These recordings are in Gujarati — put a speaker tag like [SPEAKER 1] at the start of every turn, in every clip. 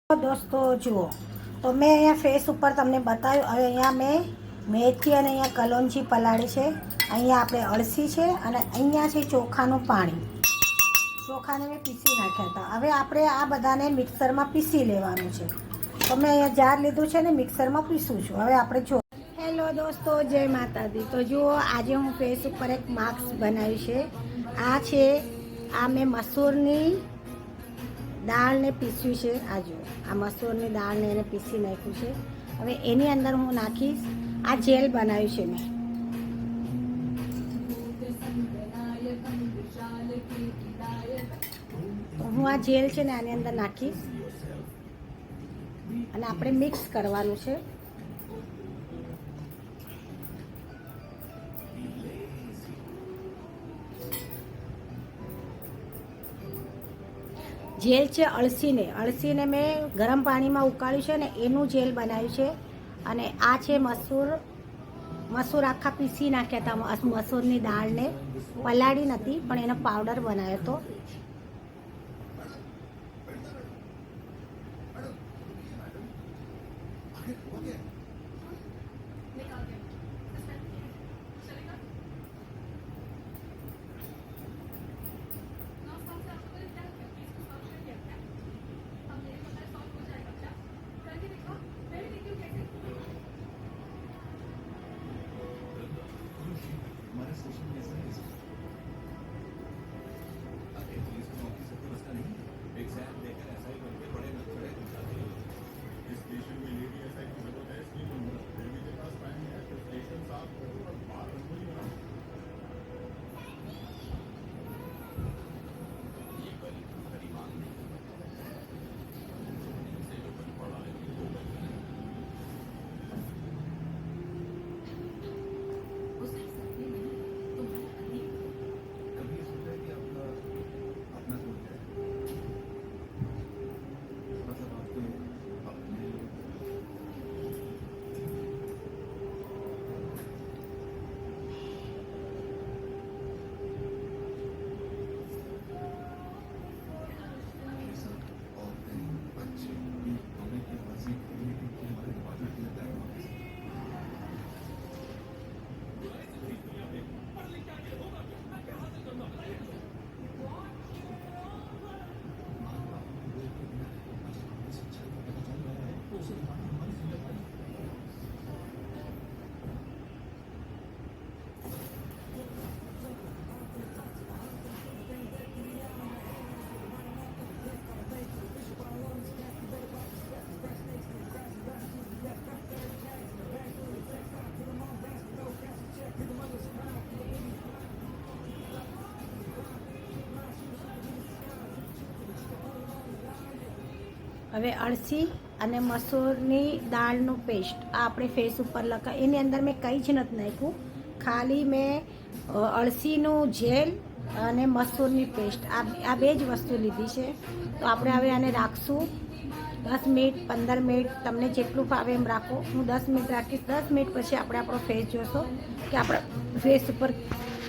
[SPEAKER 1] દોસ્તો જુઓ, તો મેં અહીંયા ફેસ ઉપર તમને બતાવ્યું. હવે અહીંયા મેં મેથી અને અહીંયા કલોંજી પલાળી છે, અહીંયા આપણે અળસી છે અને અહીંયા છે ચોખાનું પાણી. ચોખાને મેં પીસી નાખ્યા હતા. હવે આપણે આ બધાને મિક્સરમાં પીસી લેવાનું છે. તો મેં અહીંયા જાર લીધું છે ને મિક્સરમાં પીસું છું. હવે આપણે જો હેલો દોસ્તો, જય માતાજી. તો જુઓ, આજે હું ફેસ ઉપર એક માસ્ક બનાવ્યું છે. આ છે, આ મેં મસૂરની દાળને પીસ્યું છે. આ જુઓ, આ મસૂરની દાળને એને પીસી નાખ્યું છે. હવે એની અંદર હું નાખીશ આ જેલ બનાવ્યું છે મેં. તો હું આ જેલ છે ને આની અંદર નાખીશ અને આપણે મિક્સ કરવાનું છે. જેલ છે અળસીને મેં ગરમ પાણીમાં ઉકાળ્યું છે ને એનું જેલ બનાવ્યું છે. અને આ છે મસૂર આખા પીસી નાખ્યા હતા. મસૂરની દાળને પલાળી નથી પણ એનો પાવડર બનાવ્યો હતો. હવે અળસી અને મસૂરની દાળનું પેસ્ટ આ આપણે ફેસ ઉપર લગાવ. એની અંદર મેં કંઈ જ નથી નાખ્યું, ખાલી મેં અળસીનું જેલ અને મસૂરની પેસ્ટ આ બે જ વસ્તુ લીધી છે. તો આપણે હવે આને રાખશું 10 મિનિટ 15 મિનિટ, તમને જેટલું ફાવે એમ રાખો. હું 10 મિનિટ રાખીશ. 10 મિનિટ પછી આપણે આપણો ફેસ જોશો કે આપણા ફેસ ઉપર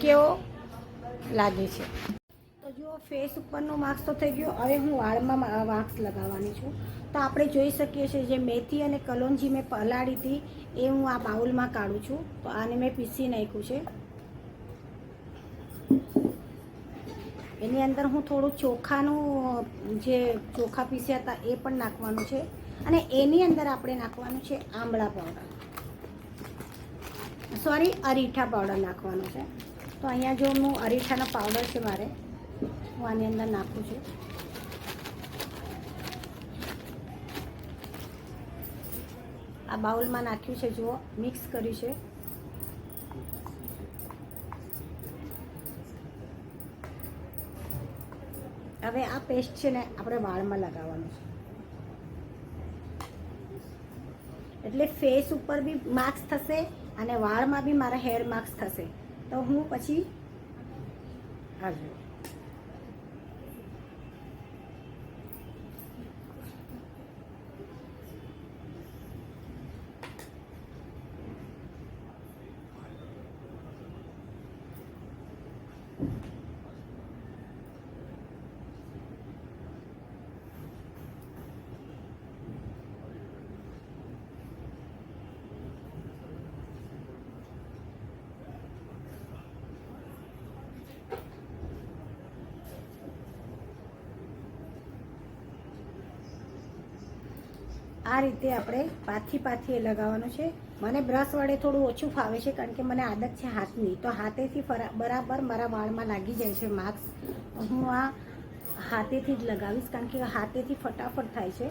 [SPEAKER 1] કેવો લાગે છે. તો જો ફેસ ઉપરનો માસ્ક તો થઈ ગયો. હવે હું વાળમાં માસ્ક લગાવવાની છું. તો આપણે જોઈ શકીએ છીએ જે મેથી અને કલોંજી મેં પલાળી હતી એ હું આ બાઉલમાં કાઢું છું. તો આને મેં પીસી નાખ્યું છે. એની અંદર હું થોડું ચોખાનું જે ચોખા પીસ્યા હતા એ પણ નાખવાનું છે. અને એની અંદર આપણે નાખવાનું છે આંબળા પાવડર, અરીઠા પાવડર નાખવાનું છે. તો અહીંયા જો હું અરીઠાનો પાવડર છે મારે, હું આની અંદર નાખું છું. આ બાઉલમાં નાખ્યું છે, જુઓ મિક્સ કર્યું છે. હવે આ પેસ્ટ છે ને આપણે વાળમાં લગાવવાનું છે. એટલે ફેસ ઉપર બી માસ્ક થશે અને વાળમાં બી મારા હેર માસ્ક થશે. તો હું પછી આવજો. આ રીતે આપણે પાથી લગાવવાનું છે. મને બ્રશ વડે થોડું ઓછું ફાવે છે કારણ કે મને આદત છે હાથની, તો હાથેથી બરાબર મારા વાળમાં લાગી જાય છે માસ્ક. હું આ હાથેથી જ લગાવીશ કારણ કે હાથેથી ફટાફટ થાય છે,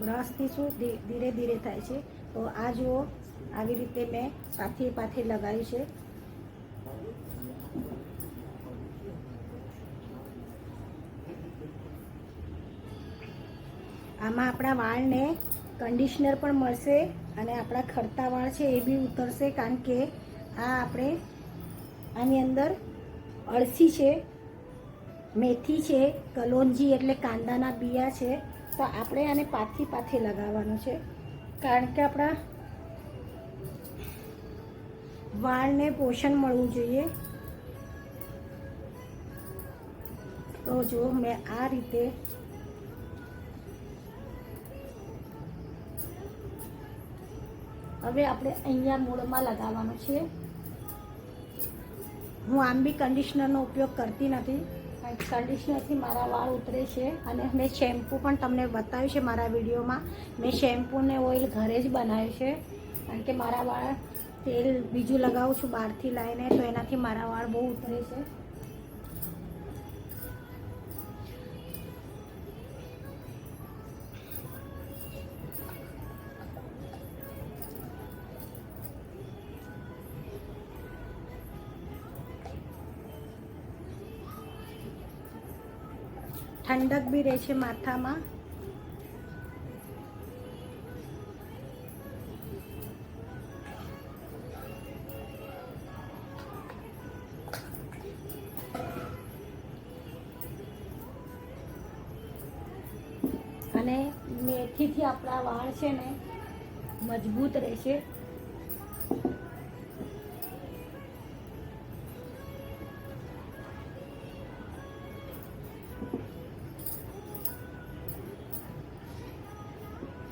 [SPEAKER 1] બ્રશથી શું ધીરે ધીરે થાય છે. તો આ જુઓ, આવી રીતે મેં પાથી લગાવ્યું છે. આમાં આપણા વાળને કન્ડિશનર પણ મળશે અને આપણા ખરતા વાળ છે એ બી ઉતરશે, કારણ કે આ આપણે આની અંદર અળસી છે, મેથી છે, કલોંજી એટલે કાંદાના બિયા છે. તો આપણે આને પાથી લગાવવાનું છે કારણ કે આપણા વાળને પોષણ મળવું જોઈએ. તો જો મેં આ રીતે હવે આપણે અહીંયા મૂળમાં લગાવવાનું છે. હું આમ બી કન્ડિશનરનો ઉપયોગ કરતી નથી, કન્ડિશનરથી મારા વાળ ઉતરે છે. અને મેં શેમ્પૂ પણ તમને બતાવ્યું છે મારા વિડીયોમાં. મેં શેમ્પૂ ને ઓઇલ ઘરે જ બનાવ્યું છે કારણ કે મારા વાળ તેલ બીજું લગાવું છું બહારથી લાવીને, તો એનાથી મારા વાળ બહુ ઉતરે છે. ઠંડક બી રહે છે માથામાં. અને મેથીથી આપણા વાળ છે ને મજબૂત રહેશે.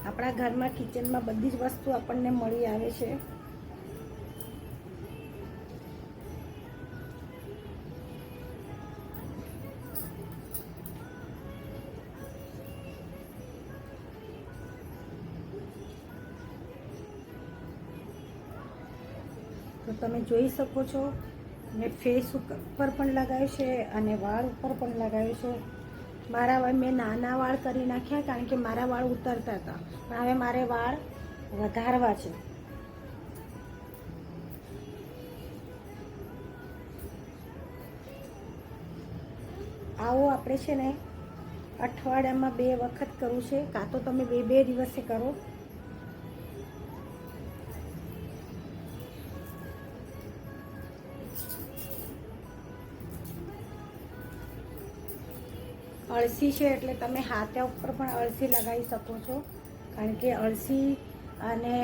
[SPEAKER 1] આપણા ઘરમાં કિચનમાં બધી જ વસ્તુ આપણને મળી આવે છે. તો તમે જોઈ શકો છો, મેં ફેસ ઉપર પણ લગાવ્યું છે અને વાળ ઉપર પણ લગાવ્યું છે. મેં નાના વાળ કરી નાખ્યા કારણ કે મારા વાળ ઉતરતા હતા, પણ હવે મારે વાળ વધારવા છે. આવું આપણે છે ને અઠવાડિયામાં 2 વખત કરવું છે, કાં તો તમે બે દિવસે કરો. અળસી છે એટલે તમે હાથા ઉપર પણ અળસી લગાવી શકો છો, કારણ કે અળસી અને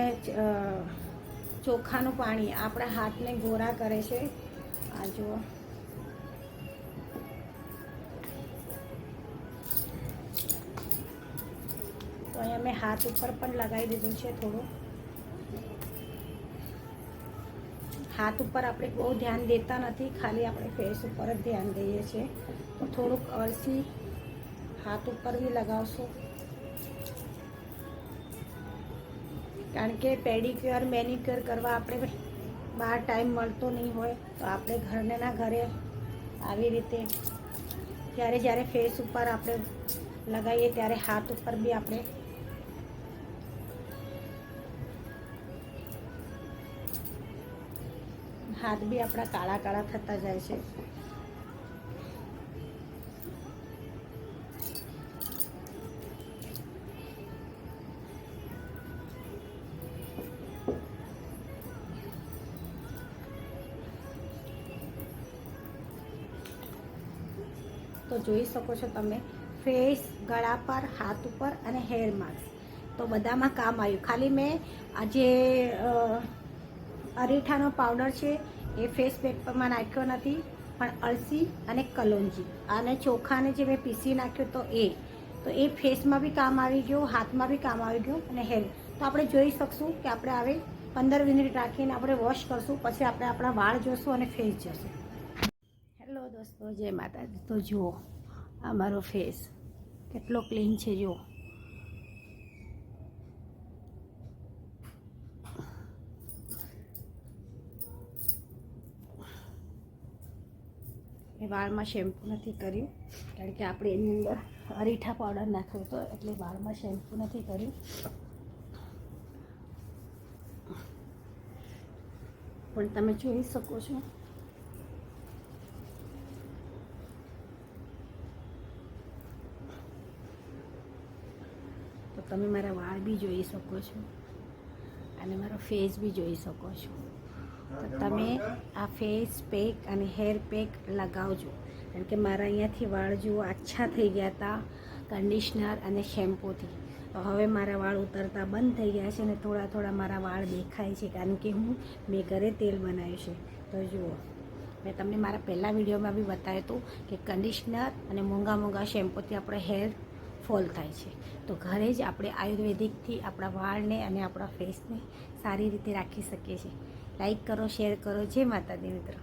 [SPEAKER 1] ચોખાનું પાણી આપણા હાથને ગોરા કરે છે. આ જુઓ, તો અહીંયા મેં હાથ ઉપર પણ લગાવી દીધું છે થોડું. હાથ ઉપર આપણે બહુ ધ્યાન દેતા નથી, ખાલી આપણે ફેસ ઉપર જ ધ્યાન દઈએ છીએ. તો થોડુંક અળસી હાથ ઉપર બી લગાવશો, કારણ કે પેડિક્યોર મેનિક્યોર કરવા આપણે બહાર ટાઈમ મળતો નહીં હોય, તો આપણે ઘરના ઘરે આવી રીતે જ્યારે ફેસ ઉપર આપણે લગાવીએ ત્યારે હાથ ઉપર બી આપણે હાથ બી આપણા કાળા કાળા થતા જાય છે. તો જોઈ શકો છો તમે, ફેસ, ગળા પર, હાથ ઉપર અને હેર માસ્ક તો બધામાં કામ આવ્યું. ખાલી મેં આ જે અરીઠાનો પાવડર છે એ ફેસ પેકમાં નાખ્યો નથી, પણ અળસી અને કલોંજી અને ચોખાને જે મેં પીસી નાખ્યો તો એ ફેસમાં બી કામ આવી ગયું, હાથમાં બી કામ આવી ગયું અને હેર. તો આપણે જોઈ શકશું કે આપણે હવે 15 મિનિટ રાખીને આપણે વોશ કરશું, પછી આપણે આપણા વાળ જોશું અને ફેસ જોશું. હેલો દોસ્તો, જય માતાજી. તો જુઓ આ મારો ફેસ કેટલો ક્લીન છે. જુઓ, મેં વાળમાં શેમ્પૂ નથી કર્યું કારણ કે આપણે એની અંદર અરીઠા પાવડર નાખ્યો હતો એટલે વાળમાં શેમ્પૂ નથી કર્યું. પણ તમે જોઈ શકો છો તો તમે મારા વાળ બી જોઈ શકો છો અને મારો ફેસ બી જોઈ શકો છો. તો તમે આ ફેસ પેક અને હેર પેક લગાવજો કારણ કે મારા અહીંયાથી વાળ જુઓ આછા થઈ ગયા હતા કન્ડિશનર અને શેમ્પૂથી. તો હવે મારા વાળ ઉતરતા બંધ થઈ ગયા છે અને થોડા થોડા મારા વાળ દેખાય છે કારણ કે મેં ઘરે તેલ બનાવ્યું છે. તો જુઓ મેં તમને મારા પહેલા વિડીયોમાં બી બતાવ્યું હતું કે કન્ડિશનર અને મોંઘા શેમ્પૂથી આપણે હેર ફોલ થાય છે. તો ઘરે જ આપણે આયુર્વેદિકથી આપણા વાળને અને આપણા ફેસને સારી રીતે રાખી શકીએ છીએ. લાઈક કરો, શેર કરો. જય માતાજી મિત્રો.